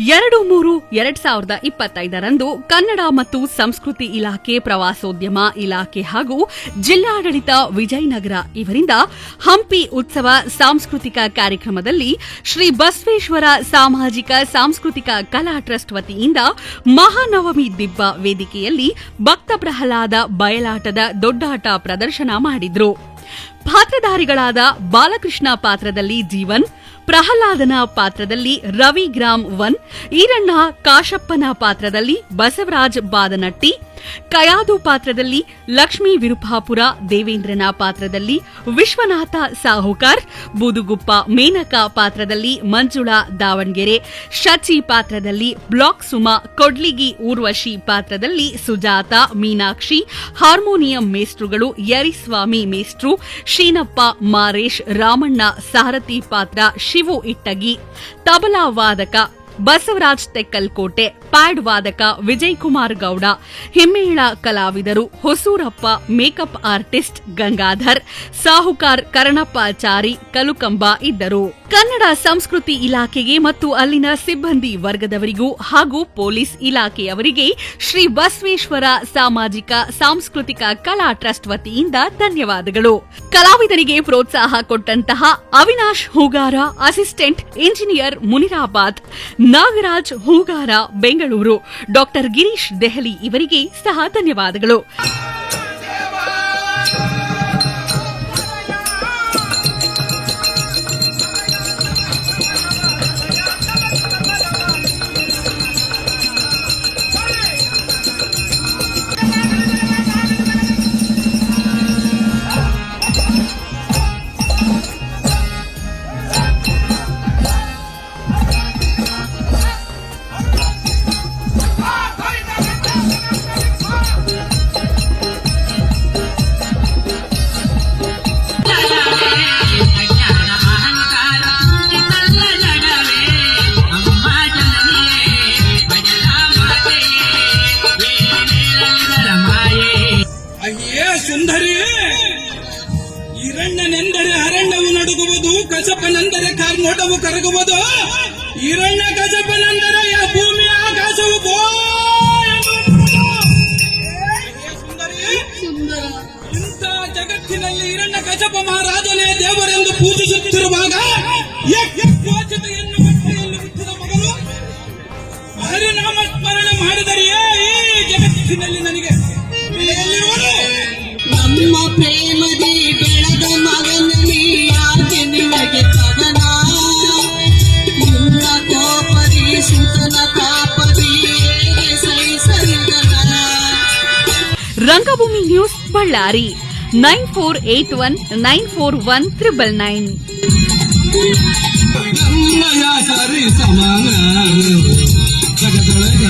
2-3-2025 ಕನ್ನಡ ಮತ್ತು ಸಂಸ್ಕೃತಿ ಇಲಾಖೆ, ಪ್ರವಾಸೋದ್ಯಮ ಇಲಾಖೆ ಹಾಗೂ ಜಿಲ್ಲಾಡಳಿತ ವಿಜಯನಗರ ಇವರಿಂದ ಹಂಪಿ ಉತ್ಸವ ಸಾಂಸ್ಕೃತಿಕ ಕಾರ್ಯಕ್ರಮದಲ್ಲಿ ಶ್ರೀ ಬಸವೇಶ್ವರ ಸಾಮಾಜಿಕ ಸಾಂಸ್ಕೃತಿಕ ಕಲಾ ಟ್ರಸ್ಟ್ ವತಿಯಿಂದ ಮಹಾನವಮಿ ದಿಬ್ಬ ವೇದಿಕೆಯಲ್ಲಿ ಭಕ್ತ ಪ್ರಹ್ಲಾದ ಬಯಲಾಟದ ದೊಡ್ಡಾಟ ಪ್ರದರ್ಶನ ಮಾಡಿದ್ರು. ಪಾತ್ರಧಾರಿಗಳಾದ ಬಾಲಕೃಷ್ಣ ಪಾತ್ರದಲ್ಲಿ ಜೀವನ್, ಪ್ರಹ್ಲಾದನ ಪಾತ್ರದಲ್ಲಿ ರವಿ ಗ್ರಾಮ್ 1, ಈರಣ್ಣ ಕಾಶಪ್ಪನ ಪಾತ್ರದಲ್ಲಿ ಬಸವರಾಜ್ ಬಾದನಟ್ಟಿ, ಕಯಾದು ಪಾತ್ರದಲ್ಲಿ ಲಕ್ಷ್ಮೀ ವಿರುಪಾಪುರ, ದೇವೇಂದ್ರನ ಪಾತ್ರದಲ್ಲಿ ವಿಶ್ವನಾಥ ಸಾಹುಕಾರ್, ಬೂದುಗುಪ್ಪ ಮೇನಕಾ ಪಾತ್ರದಲ್ಲಿ ಮಂಜುಳಾ ದಾವಣಗೆರೆ, ಶಚಿ ಪಾತ್ರದಲ್ಲಿ ಬ್ಲಾಕ್ ಸುಮಾ, ಕೊಡ್ಲಿಗಿ ಊರ್ವಶಿ ಪಾತ್ರದಲ್ಲಿ ಸುಜಾತ, ಮೀನಾಕ್ಷಿ, ಹಾರ್ಮೋನಿಯಂ ಮೇಸ್ಟ್ರುಗಳು ಯರಿಸ್ವಾಮಿ ಮೇಸ್ಟ್ರು, ಶೀನಪ್ಪ ಮಾರೇಶ್, ರಾಮಣ್ಣ ಸಾರಥಿ ಪಾತ್ರ ಶಿವು ಇಟ್ಟಗಿ, ತಬಲಾ ವಾದಕ ಬಸವರಾಜ್ ತೆಕ್ಕಲ್ಕೋಟೆ, ಪ್ಯಾಡ್ ವಾದಕ ವಿಜಯ್ ಕುಮಾರ್ ಗೌಡ, ಹಿಮ್ಮೇಳ ಕಲಾವಿದರು ಹೊಸೂರಪ್ಪ, ಮೇಕಪ್ ಆರ್ಟಿಸ್ಟ್ ಗಂಗಾಧರ್, ಸಾಹುಕಾರ್ ಕರ್ಣಪ್ಪಾಚಾರಿ, ಕಲುಕಂಬ ಇದ್ದರು. ಕನ್ನಡ ಸಂಸ್ಕೃತಿ ಇಲಾಖೆಗೆ ಮತ್ತು ಅಲ್ಲಿನ ಸಿಬ್ಬಂದಿ ವರ್ಗದವರಿಗೂ ಹಾಗೂ ಪೊಲೀಸ್ ಇಲಾಖೆಯವರಿಗೆ ಶ್ರೀ ಬಸವೇಶ್ವರ ಸಾಮಾಜಿಕ ಸಾಂಸ್ಕೃತಿಕ ಕಲಾ ಟ್ರಸ್ಟ್ ವತಿಯಿಂದ ಧನ್ಯವಾದಗಳು. ಕಲಾವಿದರಿಗೆ ಪ್ರೋತ್ಸಾಹ ಕೊಟ್ಟಂತಹ Avinash Hugar, assistant engineer Munirabad, Nagaraj Hugar Bengaluru, doctor Girish Delhi ಇವರಿಗೆ ಸಹ ಧನ್ಯವಾದಗಳು. ಸುಂದರಿ, ಈರಣ್ಣನೆಂದರೆ ಅರಣ್ಯವು ನಡುಗುವುದು, ಕಸಪನೆಂದರೆ ಕಾರ್ಮೋಟವು ಕರಗುವುದು, ಈರಣ್ಣ ಕಸಪನೆಂದರೆ ಭೂಮಿಯ ಆಕಾಶವು ಸುಂದರಿ. ಇಂಥ ಜಗತ್ತಿನಲ್ಲಿ ಈರಣ್ಣ ಕಸಪ ಮಹಾರಾಜನೇ ದೇವರೆಂದು ಪೂಜಿಸುತ್ತಿರುವಾಗ ಎನ್ನು ಬಟ್ಟೆಯಲ್ಲಿ ಹುಟ್ಟಿದ ಮಗನು ಹರಿನಾಮ ಸ್ಮರಣೆ ಮಾಡಿದರೆಯೇ ಈ ಜಗತ್ತಿನಲ್ಲಿ ನನಗೆ ನಮ್ಮ ಪ್ರೇಮದಿ ಬೆಳೆದ ಮಗನ ನೀಯಾಕೆ ನಿಮಗೆ ಕವನ, ನಿನ್ನ ಕೋಪದಿ ಸುತನ ತಾಪದಿ ಸಹಿಸಲಿದನ. ರಂಗಭೂಮಿ ನ್ಯೂಸ್ ಬಳ್ಳಾರಿ 9481941999. ಸರಿ ಸಮಾನ ಜಗದೊಳಗ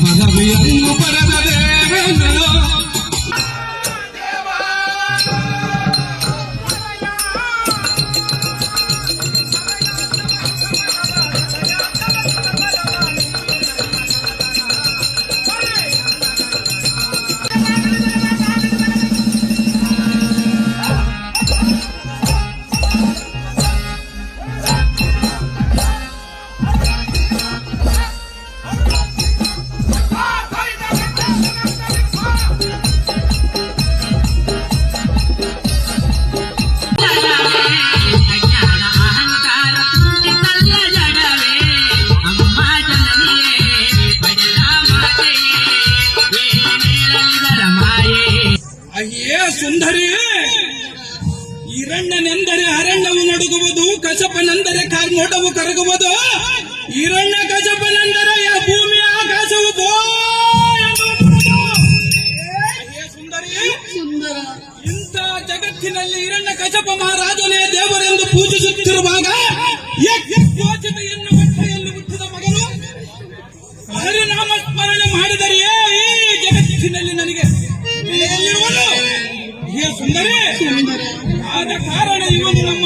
ಪದವಿಯನ್ನು ಪಡೆದ ದೇವೇಂದ್ರನು ಸುಂದರಿ, ಈರಣ್ಣನೆಂದರೆ ಅರಣ್ಯವು ನಡುಗುವುದು, ಕಸಪನೆಂದರೆ ಕಾರ್ಮೋಟವು ಕರಗುವುದು, ಈರಣ್ಣ ಕಸಪನೆಂದರೆ ಭೂಮಿಯ ಆಕಾಶವು ಸುಂದರಿ. ಇಂಥ ಜಗತ್ತಿನಲ್ಲಿ ಈರಣ್ಣ ಕಸಪ ಮಹಾರಾಜನೇ ದೇವರೆಂದು ಪೂಜಿಸುತ್ತಿರುವಾಗ ಎನ್ನು ಬಟ್ಟೆಯಲ್ಲಿ ಹುಟ್ಟಿದ ಮಗನು ಹರಿನಾಮ ಸ್ಮರಣೆ ಮಾಡಿದರೆಯೇ ಈ ಜಗತ್ತಿನಲ್ಲಿ ನನಗೆ ಸುಂದರಿ. ಆದ ಕಾರಣ ಇವನು ನಮ್ಮ